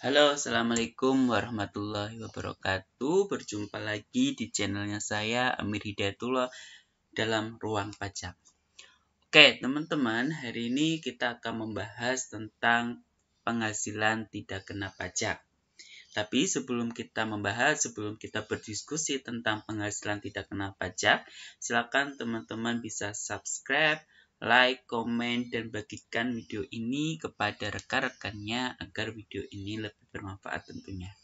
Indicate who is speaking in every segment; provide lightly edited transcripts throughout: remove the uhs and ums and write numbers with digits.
Speaker 1: Halo, Assalamualaikum warahmatullahi wabarakatuh. Berjumpa lagi di channelnya saya, Amir Hidayatullah, dalam Ruang Pajak. Oke, teman-teman, hari ini kita akan membahas tentang penghasilan tidak kena pajak. Tapi sebelum kita berdiskusi tentang penghasilan tidak kena pajak, silakan teman-teman bisa subscribe, like, komen, dan bagikan video ini kepada rekan-rekannya agar video ini lebih bermanfaat tentunya.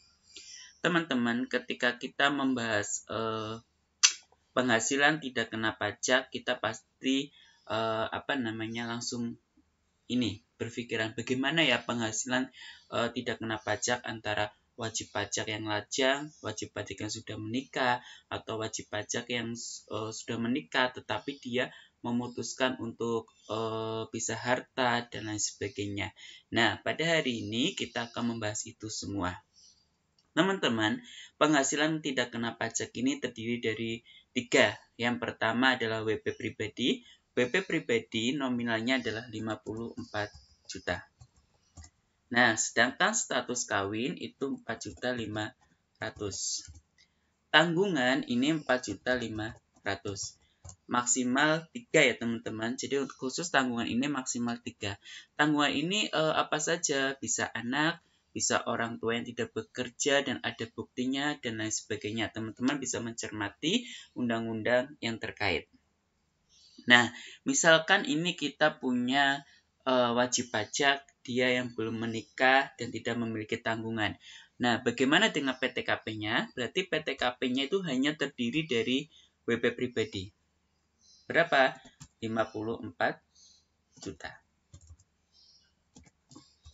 Speaker 1: Teman-teman, ketika kita membahas penghasilan tidak kena pajak, kita pasti langsung berpikiran bagaimana ya penghasilan tidak kena pajak antara wajib pajak yang lajang, wajib pajak yang sudah menikah, atau wajib pajak yang sudah menikah tetapi dia memutuskan untuk pisah harta dan lain sebagainya. Nah, pada hari ini kita akan membahas itu semua. Teman-teman, penghasilan tidak kena pajak ini terdiri dari 3. Yang pertama adalah WP pribadi. WP pribadi nominalnya adalah 54 juta. Nah, sedangkan status kawin itu 4.500.000. Tanggungan ini 4.500.000. Maksimal 3 ya teman-teman. Jadi untuk khusus tanggungan ini maksimal 3. Tanggungan ini apa saja? Bisa anak, bisa orang tua yang tidak bekerja dan ada buktinya dan lain sebagainya. Teman-teman bisa mencermati undang-undang yang terkait. Nah, misalkan ini kita punya wajib pajak, dia yang belum menikah dan tidak memiliki tanggungan. Nah, bagaimana dengan PTKP-nya? Berarti PTKP-nya itu hanya terdiri dari WP pribadi. Berapa? 54 juta.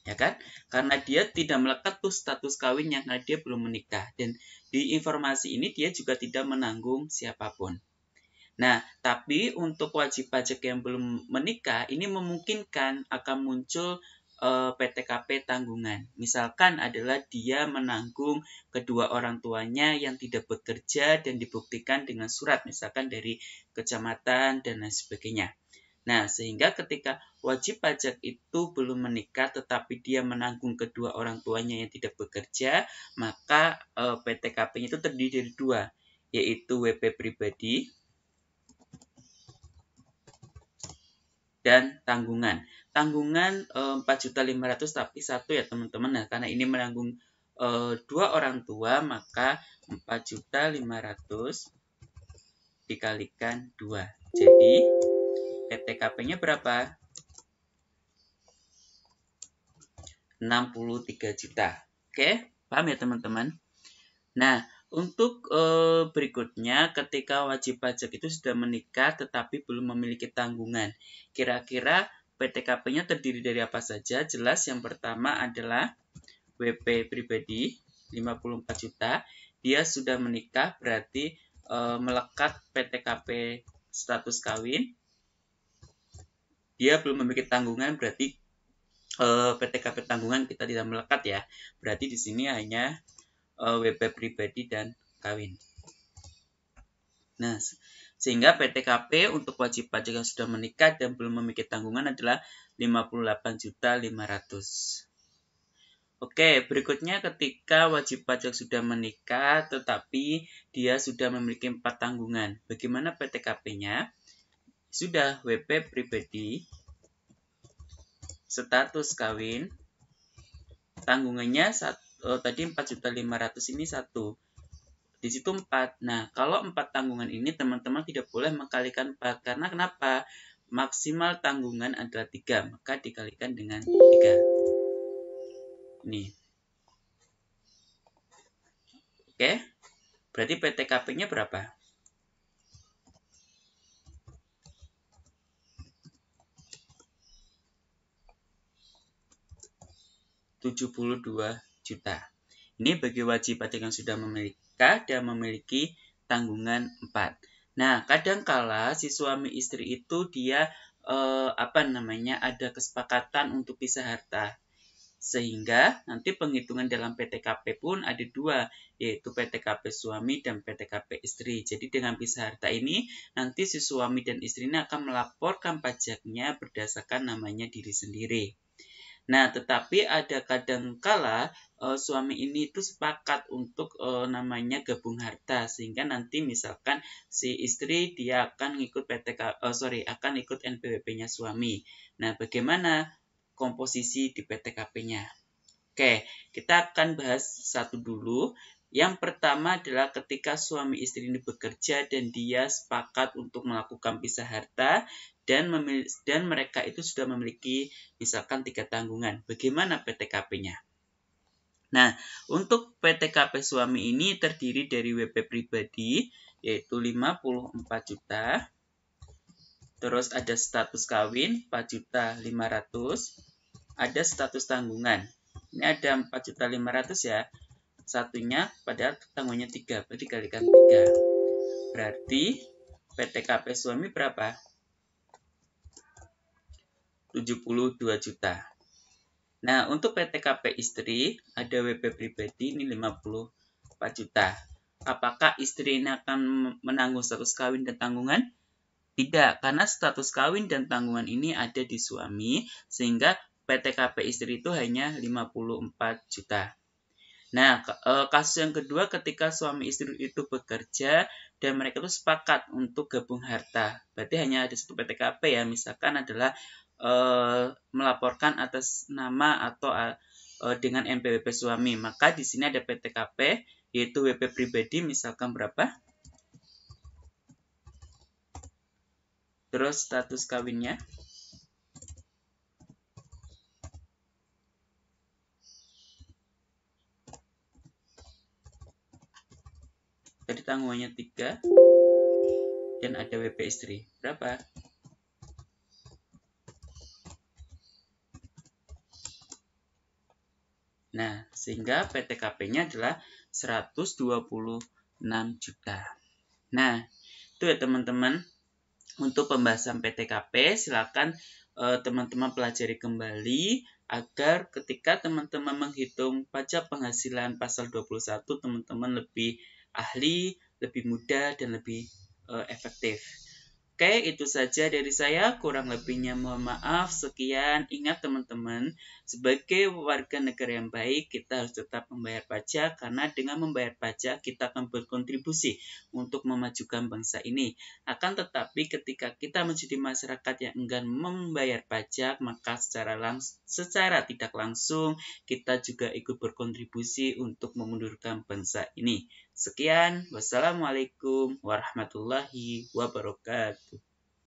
Speaker 1: Ya kan? Karena dia tidak melekat tuh status kawin yang dia belum menikah. Dan di informasi ini dia juga tidak menanggung siapapun. Nah, tapi untuk wajib pajak yang belum menikah, ini memungkinkan akan muncul PTKP tanggungan. Misalkan adalah dia menanggung kedua orang tuanya yang tidak bekerja dan dibuktikan dengan surat, misalkan dari kecamatan dan lain sebagainya. Nah, sehingga ketika wajib pajak itu belum menikah tetapi dia menanggung kedua orang tuanya yang tidak bekerja, maka PTKP-nya itu terdiri dari 2, yaitu WP pribadi dan tanggungan. Tanggungan 4.500.000 tapi 1 ya teman-teman. Nah, karena ini menanggung 2 orang tua, maka 4.500.000 dikalikan 2. Jadi PTKP-nya berapa? 63 juta. Oke, paham ya teman-teman? Nah, untuk berikutnya, ketika wajib pajak itu sudah menikah tetapi belum memiliki tanggungan. Kira-kira PTKP-nya terdiri dari apa saja? Jelas yang pertama adalah WP pribadi 54 juta. Dia sudah menikah berarti melekat PTKP status kawin. Dia belum memiliki tanggungan berarti PTKP tanggungan kita tidak melekat ya. Berarti di sini hanya WP pribadi dan kawin. Nah, sehingga PTKP untuk wajib pajak yang sudah menikah dan belum memiliki tanggungan adalah 58.500.000. Oke, berikutnya ketika wajib pajak sudah menikah tetapi dia sudah memiliki 4 tanggungan. Bagaimana PTKP-nya? Sudah WP pribadi, status kawin, tanggungannya tadi 4.500.000 ini 1. Di situ 4. Nah, kalau 4 tanggungan ini teman-teman tidak boleh mengkalikan 4. Karena kenapa? Maksimal tanggungan adalah 3. Maka dikalikan dengan 3. Ini. Oke. Berarti PTKP-nya berapa? $72 juta. Ini bagi wajib pajak yang sudah menikah dan memiliki tanggungan 4. Nah, kadangkala si suami istri itu dia ada kesepakatan untuk pisah harta. Sehingga nanti penghitungan dalam PTKP pun ada 2, yaitu PTKP suami dan PTKP istri. Jadi dengan pisah harta ini, nanti si suami dan istrinya akan melaporkan pajaknya berdasarkan namanya diri sendiri. Nah, tetapi ada kadangkala suami ini itu sepakat untuk namanya gabung harta, sehingga nanti misalkan si istri dia akan ikut akan ikut NPWP-nya suami. Nah, bagaimana komposisi di PTKP-nya? Oke, kita akan bahas satu dulu. Yang pertama adalah ketika suami istri ini bekerja dan dia sepakat untuk melakukan pisah harta dan mereka itu sudah memiliki misalkan 3 tanggungan. Bagaimana PTKP-nya? Nah, untuk PTKP suami ini terdiri dari WP pribadi yaitu 54 juta. Terus ada status kawin 4.500.000. Ada status tanggungan. Ini ada 4.500.000 ya. Satunya padahal tanggungannya 3, berarti kalikan 3. Berarti PTKP suami berapa? 72 juta. Nah, untuk PTKP istri ada WP pribadi ini 54 juta. Apakah istri ini akan menanggung status kawin dan tanggungan? Tidak, karena status kawin dan tanggungan ini ada di suami, sehingga PTKP istri itu hanya 54 juta. Nah, kasus yang kedua ketika suami istri itu bekerja dan mereka itu sepakat untuk gabung harta. Berarti hanya ada satu PTKP ya, misalkan adalah melaporkan atas nama atau dengan NPWP suami. Maka di sini ada PTKP yaitu WP pribadi misalkan berapa? Terus status kawinnya. Tadi tanggungannya 3 dan ada WP istri. Berapa? Nah, sehingga PTKP-nya adalah 126 juta. Nah, itu ya teman-teman. Untuk pembahasan PTKP, silakan teman-teman pelajari kembali agar ketika teman-teman menghitung pajak penghasilan pasal 21, teman-teman lebih ahli, lebih mudah, dan lebih efektif. Oke, itu saja dari saya. Kurang lebihnya mohon maaf. Sekian. Ingat teman-teman, sebagai warga negara yang baik, kita harus tetap membayar pajak karena dengan membayar pajak kita akan berkontribusi untuk memajukan bangsa ini. Akan tetapi ketika kita menjadi masyarakat yang enggan membayar pajak, maka secara tidak langsung kita juga ikut berkontribusi untuk memundurkan bangsa ini. Sekian, wassalamualaikum warahmatullahi wabarakatuh.